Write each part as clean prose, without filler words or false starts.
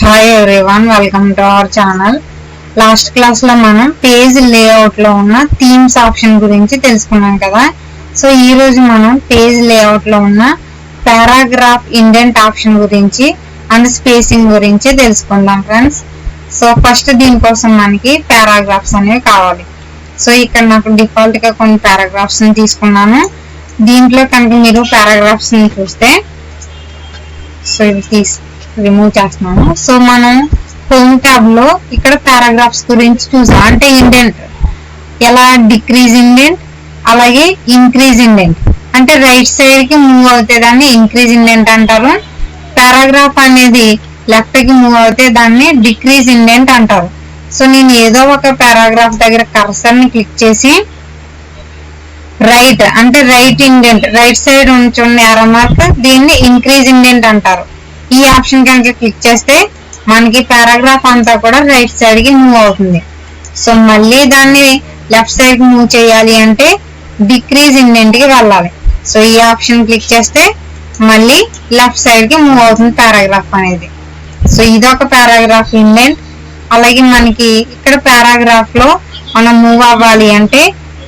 Hi everyone, welcome to our channel. Last class లో మనం page layout లో ఉన్న థీమ్స్ ఆప్షన్ గురించి తెలుసుకున్నాం కదా. సో ఈ రోజు మనం పేజ్ లేఅవుట్ లో ఉన్న పారాగ్రాఫ్ ఇండెంట్ ఆప్షన్ గురించి అండ్ స్పేసింగ్ గురించి తెలుసుకుందాం ఫ్రెండ్స్. సో ఫస్ట్ దీనికోసం మనకి పారాగ్రాఫ్స్ అనేవి కావాలి. సో ఇక్కడ నాకు డిఫాల్ట్ గా కొన్ని పారాగ్రాఫ్స్ ని తీసుకున్నాను. దీంట్లో కనుక మీరు పారాగ్రాఫ్స్ ని చూస్తే, సో ఇవి రిమూవ్ చేస్తున్నాను. సో మనం హోమ్ ట్యాబ్ లో ఇక్కడ పారాగ్రాఫ్స్ గురించి చూసాం. అంటే ఇండెంట్ ఎలా డిక్రీజ్ ఇండెంట్, అలాగే ఇంక్రీజ్ ఇండెంట్. అంటే రైట్ సైడ్ కి మూవ్ అవుతే దాన్ని ఇంక్రీజ్ ఇండెంట్ అంటారు. పారాగ్రాఫ్ అనేది లెఫ్ట్ కి మూవ్ అవుతే దాన్ని డిక్రీజ్ ఇండెంట్ అంటారు. సో నేను ఏదో ఒక పారాగ్రాఫ్ దగ్గర కర్సర్ ని క్లిక్ చేసి రైట్ అంటే రైట్ ఇండెంట్, రైట్ సైడ్ ఉంచున్న యారో మార్క్, దీన్ని ఇంక్రీజ్ ఇండెంట్ అంటారు. ఈ ఆప్షన్ కనుక క్లిక్ చేస్తే మనకి పారాగ్రాఫ్ అంతా కూడా రైట్ సైడ్ కి మూవ్ అవుతుంది. సో మళ్ళీ దాన్ని లెఫ్ట్ సైడ్ కి మూవ్ చేయాలి అంటే డిక్రీజ్ ఇండెంట్ కి వెళ్ళాలి. సో ఈ ఆప్షన్ క్లిక్ చేస్తే మళ్ళీ లెఫ్ట్ సైడ్ కి మూవ్ అవుతుంది పారాగ్రాఫ్ అనేది. సో ఇదొక పారాగ్రాఫ్ ఇండెంట్. అలాగే మనకి ఇక్కడ పారాగ్రాఫ్ లో మనం మూవ్ అవ్వాలి అంటే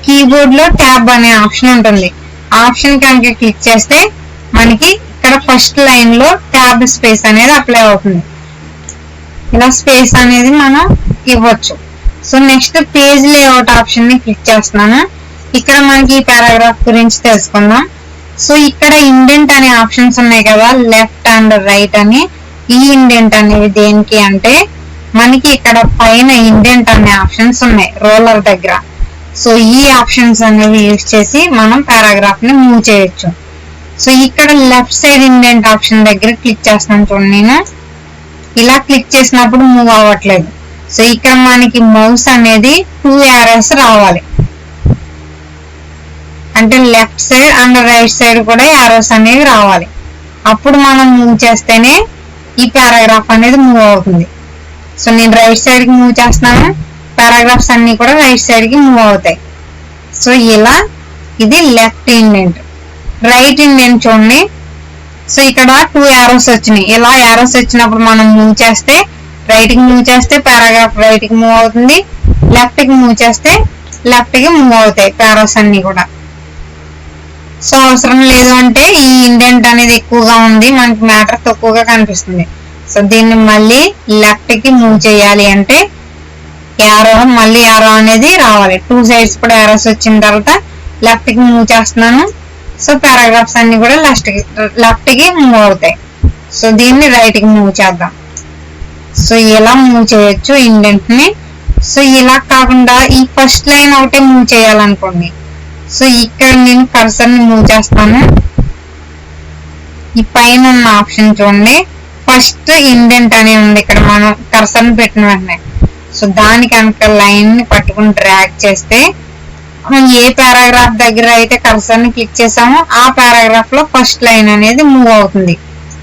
కీబోర్డ్ లో ట్యాబ్ అనే ఆప్షన్ ఉంటుంది. ఆప్షన్ కనుక క్లిక్ చేస్తే మనకి ఇక్కడ ఫస్ట్ లైన్ లో ట్యాబ్ స్పేస్ అనేది అప్లై అవుతుంది. ఇలా స్పేస్ అనేది మనం ఇవ్వచ్చు. So next page layout option ని క్లిక్ చేస్తున్నాను. ఇక్కడ మనకి ఈ పారాగ్రాఫ్ గురించి తెలుసుకుందాం. సో ఇక్కడ ఇండెంట్ అనే ఆప్షన్స్ ఉన్నాయి కదా, లెఫ్ట్ అండ్ రైట్ అని. ఈ ఇండెంట్ అనేవి దేనికి అంటే మనకి ఇక్కడ పైన ఇండెంట్ అనే ఆప్షన్స్ ఉన్నాయి రోలర్ దగ్గర. సో ఈ ఆప్షన్స్ అనేవి యూజ్ చేసి మనం పారాగ్రాఫ్ ని మూవ్ చేయొచ్చు. సో ఇక్కడ లెఫ్ట్ సైడ్ ఇండెంట్ ఆప్షన్ దగ్గర క్లిక్ చేస్తున్నాను చూడండి. నేను ఇలా క్లిక్ చేసినప్పుడు మూవ్ అవ్వట్లేదు. సో ఇక్కడ మనకి మౌస్ అనేది 2 యారోస్ రావాలి. అంటే left side and right side కూడా యారోస్ అనేవి రావాలి. అప్పుడు మనం మూవ్ చేస్తేనే ఈ పారాగ్రాఫ్ అనేది మూవ్ అవుతుంది. సో నేను రైట్ సైడ్ కి మూవ్ చేస్తున్నాను, పారాగ్రాఫ్స్ అన్ని కూడా రైట్ సైడ్ కి మూవ్ అవుతాయి. సో ఇలా ఇది లెఫ్ట్ ఇండెంట్. రైట్ ఇండెంట్ చూడండి. సో ఇక్కడ 2 యారోస్ వచ్చినాయి. ఇలా యారోస్ వచ్చినప్పుడు మనం మూవ్ చేస్తే రైట్ కి మూవ్ చేస్తే పారాగ్రాఫ్ రైట్ కి మూవ్ అవుతుంది, లెఫ్ట్ కి మూవ్ చేస్తే లెఫ్ట్ కి మూవ్ అవుతాయి పారాస్ అన్ని కూడా. సో అవసరం లేదు అంటే ఈ ఇండెంట్ అనేది ఎక్కువగా ఉంది, మనకి మ్యాటర్ తక్కువగా కనిపిస్తుంది. సో దీన్ని మళ్ళీ లెఫ్ట్ కి మూవ్ చేయాలి అంటే యారో, మళ్ళీ యారో అనేది రావాలి. 2 సైడ్స్ కూడా యారోస్ వచ్చిన తర్వాత లెఫ్ట్ కి మూవ్ చేస్తున్నాను. సో పారాగ్రాఫ్స్ అన్ని కూడా లెఫ్ట్ కి మూవ్ అవుతాయి. సో దీన్ని రైట్ కి మూవ్ చేద్దాం. సో ఇలా మూవ్ చేయొచ్చు ఇండెంట్ ని. సో ఇలా కాకుండా ఈ ఫస్ట్ లైన్ ఒకటే మూవ్ చేయాలనుకోండి. సో ఇక్కడ నేను కర్సర్ ని మూవ్ చేస్తాను. ఈ పైన ఉన్న ఆప్షన్ చూడండి, ఫస్ట్ ఇండెంట్ అనే ఉంది. ఇక్కడ మనం కర్సర్ ని పెట్టిన వెంటనే సో దాని కనుక లైన్ ని పట్టుకుని డ్రాగ్ చేస్తే మనం ఏ పారాగ్రాఫ్ దగ్గర అయితే కర్సర్ ని క్లిక్ చేసామో ఆ పారాగ్రాఫ్ లో ఫస్ట్ లైన్ అనేది మూవ్ అవుతుంది.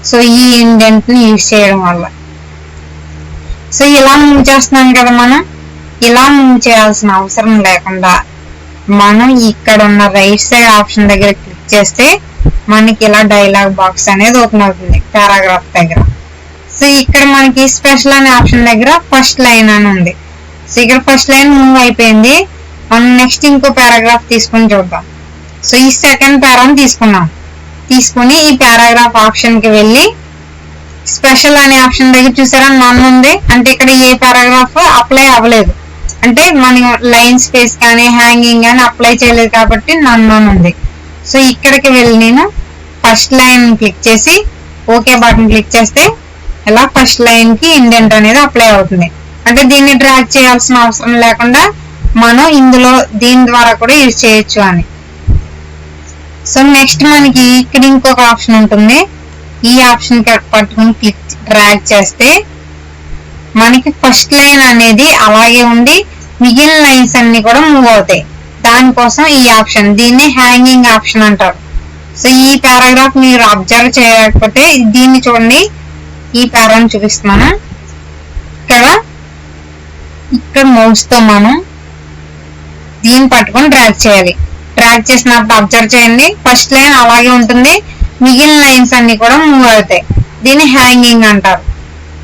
సో ఈ ఇండెంట్ ని యూజ్ చేయడం వల్ల. సో ఇలా మూవ్ చేస్తున్నాం కదా, మనం ఇలా మూవ్ చేయాల్సిన అవసరం లేకుండా మనం ఇక్కడ ఉన్న రైట్ సైడ్ ఆప్షన్ దగ్గర క్లిక్ చేస్తే మనకి ఇలా డైలాగ్ బాక్స్ అనేది ఓపెన్ అవుతుంది పారాగ్రాఫ్ దగ్గర. సో ఇక్కడ మనకి స్పెషల్ అనే ఆప్షన్ దగ్గర ఫస్ట్ లైన్ అని ఉంది. సో ఇక్కడ ఫస్ట్ లైన్ మూవ్ అయిపోయింది. మనం నెక్స్ట్ ఇంకో పారాగ్రాఫ్ తీసుకుని చూద్దాం. సో ఈ సెకండ్ పారాని తీసుకుని ఈ పారాగ్రాఫ్ ఆప్షన్ కి వెళ్ళి స్పెషల్ అనే ఆప్షన్ దగ్గర చూసారా నన్ ఉంది. అంటే ఇక్కడ ఏ పారాగ్రాఫ్ అప్లై అవ్వలేదు, అంటే మన లైన్ స్పేస్ కానీ హ్యాంగింగ్ కానీ అప్లై చేయలేదు కాబట్టి నన్ ఉంది. సో ఇక్కడికి వెళ్ళి నేను ఫస్ట్ లైన్ క్లిక్ చేసి ఓకే బటన్ క్లిక్ చేస్తే ఇలా ఫస్ట్ లైన్ కి ఇండెంట్ అనేది అప్లై అవుతుంది. అంటే దీన్ని డ్రాగ్ చేయాల్సిన అవసరం లేకుండా మనం ఇందులో దీని ద్వారా కూడా యూజ్ చేయొచ్చు అని. సో నెక్స్ట్ మనకి ఇక్కడ ఇంకొక ఆప్షన్ ఉంటుంది. ఈ ఆప్షన్ పట్టుకుని క్లిక్ డ్రాగ్ చేస్తే మనకి ఫస్ట్ లైన్ అనేది అలాగే ఉండి మిగిలిన లైన్స్ అన్ని కూడా మూవ్ అవుతాయి. దానికోసం ఈ ఆప్షన్, దీన్ని హ్యాంగింగ్ ఆప్షన్ అంటారు. సో ఈ పారాగ్రాఫ్ మీరు అబ్జర్వ్ చేయకపోతే దీన్ని చూడండి, ఈ పారాని చూపిస్తున్నాను. ఇక్కడ మౌస్ తో మనం దీన్ని పట్టుకొని డ్రాగ్ చేయాలి. డ్రాగ్ చేసినప్పుడు అబ్జర్వ్ చేయండి, ఫస్ట్ లైన్ అలాగే ఉంటుంది, మిగిలిన లైన్స్ అన్ని కూడా మూవ్ అవుతాయి. దీన్ని హ్యాంగింగ్ అంటారు.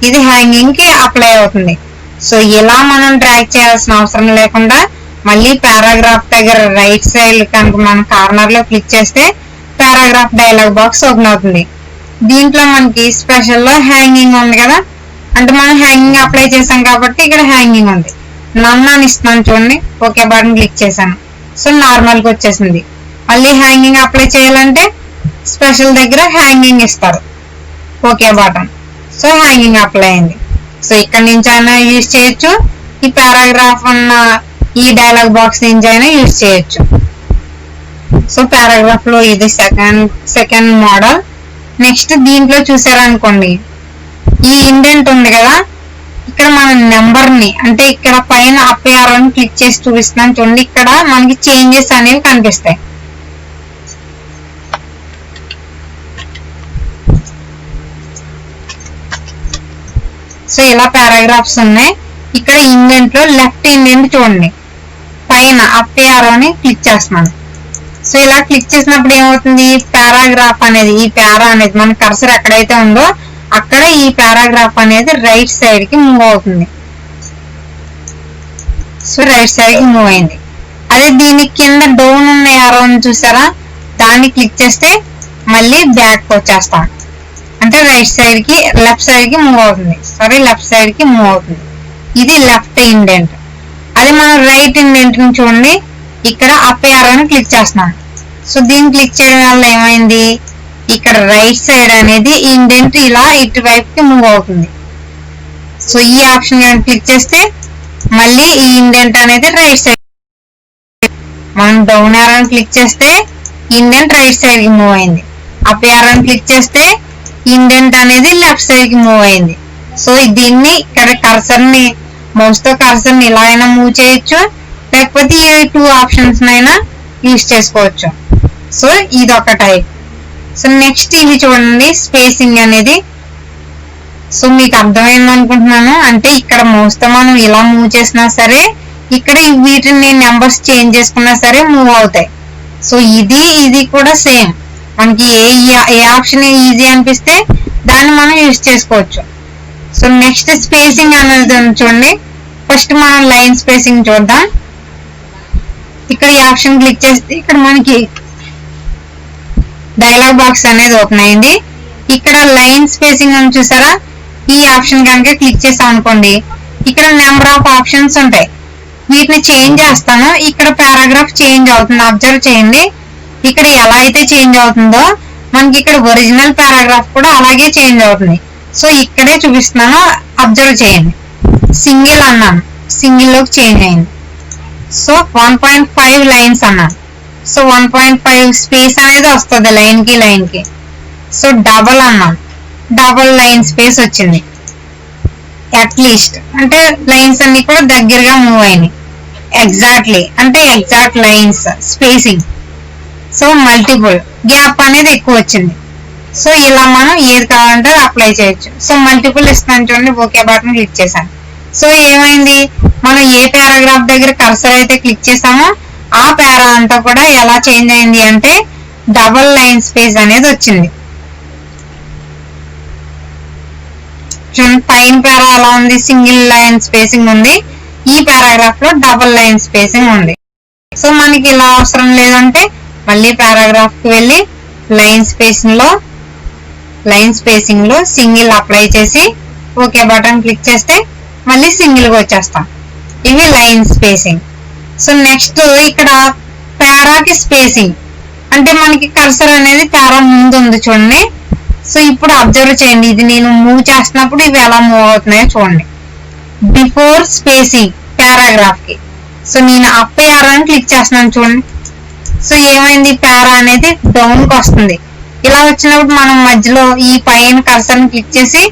ఇది హ్యాంగింగ్ కి అప్లై అవుతుంది. సో ఇలా మనం డ్రాగ్ చేయాల్సిన అవసరం లేకుండా మళ్ళీ పారాగ్రాఫ్ దగ్గర రైట్ సైడ్ కనుక మనం కార్నర్ లో క్లిక్ చేస్తే పారాగ్రాఫ్ డైలాగ్ బాక్స్ ఓపెన్ అవుతుంది. దీంట్లో మనకి స్పెషల్ లో హ్యాంగింగ్ ఉంది కదా, అంటే మనం హ్యాంగింగ్ అప్లై చేసాం కాబట్టి ఇక్కడ హ్యాంగింగ్ ఉంది. నన్ను ఇస్తున్నాను చూడండి, ఓకే బటన్ క్లిక్ చేశాను. సో నార్మల్ గా వచ్చేసింది. మళ్ళీ హ్యాంగింగ్ అప్లై చేయాలంటే స్పెషల్ దగ్గర హ్యాంగింగ్ ఇస్తారు, okay button. So hanging apply అయింది. సో ఇక్కడ నుంచి అయినా యూజ్ చేయొచ్చు, ఈ పారాగ్రాఫ్ ఉన్న ఈ డైలాగ్ బాక్స్ నుంచి అయినా యూజ్ చేయొచ్చు. సో పారాగ్రాఫ్ లో ఇది సెకండ్ మోడల్. నెక్స్ట్ దీంట్లో చూసారనుకోండి, ఈ ఇండెంట్ ఉంది కదా, ఇక్కడ మన నెంబర్ ని అంటే ఇక్కడ పైన అప్ యారో ని క్లిక్ చేసి చూపిస్తున్నాను చూడండి. ఇక్కడ మనకి చేంజెస్ అనేవి కనిపిస్తాయి. సో ఇలా పారాగ్రాఫ్స్ ఉన్నాయి. ఇక్కడ ఇండెంట్ లో లెఫ్ట్ ఇండెంట్ చూడండి, పైన అప్ యారోని క్లిక్ చేస్తున్నాను. సో ఇలా క్లిక్ చేసినప్పుడు ఏమవుతుంది, పారాగ్రాఫ్ అనేది ఈ పారా అనేది మన కర్సర్ ఎక్కడైతే ఉందో అక్కడ ఈ పారాగ్రాఫ్ అనేది రైట్ సైడ్ కి మూవ్ అవుతుంది. సో రైట్ సైడ్ కి మూవ్ అయింది. అదే దీని కింద డౌన్ ఉన్న యారోని చూసారా, దాన్ని క్లిక్ చేస్తే మళ్ళీ బ్యాక్ వచ్చేస్తాం, అంటే రైట్ సైడ్ కి లెఫ్ట్ సైడ్ కి మూవ్ అవుతుంది. సారీ లెఫ్ట్ సైడ్ కి మూవ్ అవుతుంది. ఇది లెఫ్ట్ ఇండెంట్. అది మనం రైట్ ఇండెంట్ ని చూడండి, ఇక్కడ అప్ యారోని క్లిక్ చేస్తున్నాం. సో దీన్ని క్లిక్ చేయడం వల్ల ఏమైంది, ఇక్కడ రైట్ సైడ్ అనేది ఇండెంట్ ఇలా ఇటువైపుకి మూవ్ అవుతుంది. సో ఈ ఆప్షన్ క్లిక్ చేస్తే మళ్ళీ ఈ ఇండెంట్ అనేది రైట్ సైడ్, మనం డౌన్ యారోని క్లిక్ చేస్తే ఇండెంట్ రైట్ సైడ్ కి మూవ్ అయింది. అప్ యారోని క్లిక్ చేస్తే ఇండెంట్ అనేది లెఫ్ట్ సైడ్ కి మూవ్ అయింది. సో దీన్ని ఇక్కడ కర్సర్ ని మౌస్ తో కర్సర్ ని ఇలా అయినా మూవ్ చేయొచ్చు, లేకపోతే ఈ 2 ఆప్షన్స్ అయినా యూజ్ చేసుకోవచ్చు. సో ఇది ఒక టైప్. సో నెక్స్ట్ ఇది చూడండి, స్పేసింగ్ అనేది. సో మీకు అర్థమైంది అనుకుంటున్నాను. అంటే ఇక్కడ మౌస్ తో మనం ఇలా మూవ్ చేసినా సరే, ఇక్కడ వీటిని నెంబర్స్ చేంజ్ చేసుకున్నా సరే మూవ్ అవుతాయి. సో ఇది కూడా సేమ్, మనకి ఏ ఆప్షన్ ఈజీ అనిపిస్తే దాన్ని మనం యూజ్ చేసుకోవచ్చు. సో నెక్స్ట్ స్పేసింగ్ అనేది చూడండి. ఫస్ట్ మనం లైన్ స్పేసింగ్ చూద్దాం. ఇక్కడ ఈ ఆప్షన్ క్లిక్ చేస్తే ఇక్కడ మనకి డైలాగ్ బాక్స్ అనేది ఓపెన్ అయింది. ఇక్కడ లైన్ స్పేసింగ్ అని చూసారా, ఈ ఆప్షన్ కనుక క్లిక్ చేసాం అనుకోండి, ఇక్కడ నెంబర్ ఆఫ్ ఆప్షన్స్ ఉంటాయి. వీటిని చేంజ్ చేస్తాను. ఇక్కడ పారాగ్రాఫ్ చేంజ్ అవుతుంది, అబ్జర్వ్ చేయండి. ఇక్కడ ఎలా అయితే చేంజ్ అవుతుందో మనకి ఇక్కడ ఒరిజినల్ పారాగ్రాఫ్ కూడా అలాగే చేంజ్ అవుతుంది. సో ఇక్కడే చూపిస్తున్నాను, అబ్జర్వ్ చేయండి. సింగిల్ అన్నాను, సింగిల్ లోకి చేంజ్ అయింది. సో 1.5 లైన్స్ అన్నాను. సో 1.5 స్పేస్ అనేది వస్తుంది లైన్ కి. సో డబల్ అన్నాం, డబల్ లైన్ స్పేస్ వచ్చింది. అట్లీస్ట్ అంటే లైన్స్ అన్ని కూడా దగ్గరగా మూవ్ అయినాయి. ఎగ్జాక్ట్లీ అంటే exact lines spacing. So multiple gap అనేది ఎక్కువ వచ్చింది. సో ఇలా మనం ఏది కావాలంటే అప్లై చేయొచ్చు. సో మల్టిపుల్ ఇస్తాను చూడండి, ఓకే బటన్ క్లిక్ చేశాను. సో ఏమైంది, మనం ఏ పారాగ్రాఫ్ దగ్గర కర్సర్ అయితే క్లిక్ చేసామో ఆ పారా అంతా కూడా ఎలా చేంజ్ అయింది అంటే డబల్ లైన్ స్పేస్ అనేది వచ్చింది. పైన పారా ఎలా ఉంది, సింగిల్ లైన్ స్పేసింగ్ ఉంది. ఈ పారాగ్రాఫ్ లో డబల్ లైన్ స్పేసింగ్ ఉంది. సో మనకి ఇలా అవసరం లేదంటే మళ్ళీ పారాగ్రాఫ్ కి వెళ్ళి లైన్ స్పేసింగ్ లో సింగిల్ అప్లై చేసి ఓకే బటన్ క్లిక్ చేస్తే మళ్ళీ సింగిల్ గా వచ్చేస్తాం. ఇవి లైన్ స్పేసింగ్. సో నెక్స్ట్ ఇక్కడ పారాకి స్పేసింగ్ అంటే మనకి కర్సర్ అనేది పారా ముందు ఉంది చూడండి. సో ఇప్పుడు అబ్జర్వ్ చేయండి, ఇది నేను మూవ్ చేస్తున్నప్పుడు ఇవి ఎలా మూవ్ అవుతున్నాయో చూడండి. బిఫోర్ స్పేసింగ్ పారాగ్రాఫ్ కి. సో నేను అప్ యారోని క్లిక్ చేస్తున్నాను చూడండి. సో ఏమైంది, పారా అనేది డౌన్ కి వస్తుంది. ఇలా వచ్చినప్పుడు మనం మధ్యలో ఈ పైన కర్సర్ ని క్లిక్ చేసి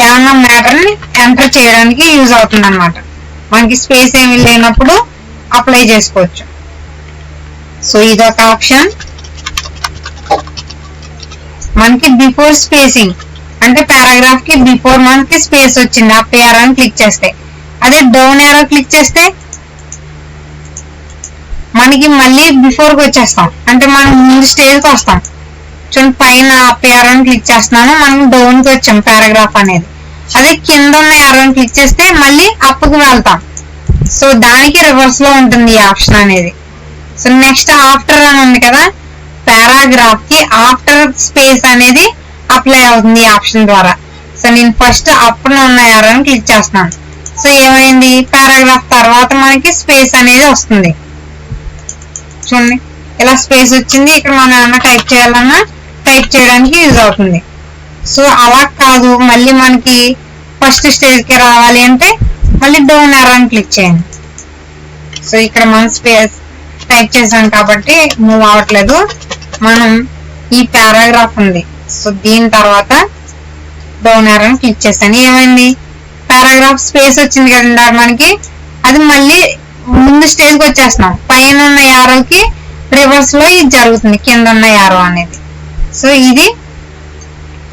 ఏమన్నా మ్యాటర్ ని ఎంటర్ చేయడానికి యూజ్ అవుతుంది అనమాట. మనకి స్పేస్ ఏమి లేనప్పుడు అప్లై చేసుకోవచ్చు. సో ఇదొక ఆప్షన్. మనకి బిఫోర్ స్పేసింగ్ అంటే పారాగ్రాఫ్ కి బిఫోర్ మనకి స్పేస్ వచ్చింది అప్ యారో అని క్లిక్ చేస్తే. అదే డౌన్ యారో క్లిక్ చేస్తే మనకి మళ్ళీ బిఫోర్ కి వచ్చేస్తాం, అంటే మనం ముందు స్టేజ్ కి వస్తాం. చూడండి పైన అప్ యారో అని క్లిక్ చేస్తున్నాను, మనం డౌన్ కి వచ్చాం పారాగ్రాఫ్ అనేది. అదే కింద ఉన్న యారోని క్లిక్ చేస్తే మళ్ళీ అప్కి వెళ్తాం. సో దానికి రివర్స్ లో ఉంటుంది ఈ ఆప్షన్ అనేది. సో నెక్స్ట్ ఆఫ్టర్ అని ఉంది కదా, పారాగ్రాఫ్ కి ఆఫ్టర్ స్పేస్ అనేది అప్లై అవుతుంది ఈ ఆప్షన్ ద్వారా. సో నేను ఫస్ట్ అప్పుడు ఉన్న యారోని క్లిక్ చేస్తున్నాను. సో ఏమైంది, పారాగ్రాఫ్ తర్వాత మనకి స్పేస్ అనేది వస్తుంది. చూడండి ఇలా స్పేస్ వచ్చింది. ఇక్కడ మనం ఏమన్నా టైప్ చేయాలన్నా టైప్ చేయడానికి యూజ్ అవుతుంది. సో అలా కాదు, మళ్ళీ మనకి ఫస్ట్ స్టేజ్ కి రావాలి అంటే మళ్ళీ డౌన్ యారోని క్లిక్ చేయండి. సో ఇక్కడ మనం స్పేస్ టైప్ చేసాం కాబట్టి మూవ్ అవ్వట్లేదు. మనం ఈ పారాగ్రాఫ్ ఉంది, సో దీని తర్వాత డౌన్ యారోని క్లిక్ చేస్తాను. ఏమైంది, పారాగ్రాఫ్ స్పేస్ వచ్చింది కదా మనకి, అది మళ్ళీ ముందు స్టేజ్కి వచ్చేస్తున్నాం. పైన ఉన్న యారోకి రివర్స్ లో ఇది జరుగుతుంది, కింద ఉన్న యారో అనేది. సో ఇది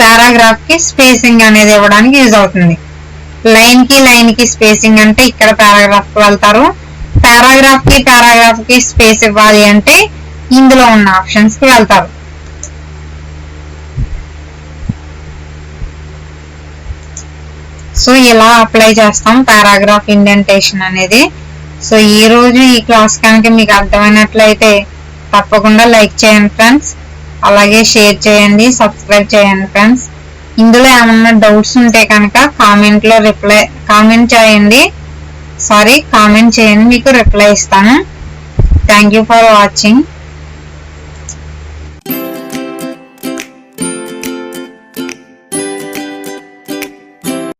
పారాగ్రాఫ్ కి స్పేసింగ్ అనేది ఇవ్వడానికి యూజ్ అవుతుంది. లైన్ కి స్పేసింగ్ అంటే ఇక్కడ పారాగ్రాఫ్ కి వెళ్తారు. పారాగ్రాఫ్ కి స్పేస్ ఇవ్వాలి అంటే ఇందులో ఉన్న ఆప్షన్స్ కి వెళ్తారు. సో ఇలా అప్లై చేస్తాం పారాగ్రాఫ్ ఇండెంటేషన్ అనేది. సో ఈ రోజు ఈ క్లాస్ కనుక మీకు అర్థమైనట్లయితే తప్పకుండా లైక్ చేయండి ఫ్రెండ్స్, అలాగే షేర్ చేయండి, సబ్స్క్రైబ్ చేయండి ఫ్రెండ్స్. ఇందులో ఏమన్నా డౌట్స్ ఉంటే కనుక కామెంట్ చేయండి, మీకు రిప్లై ఇస్తాను. Thank you for watching.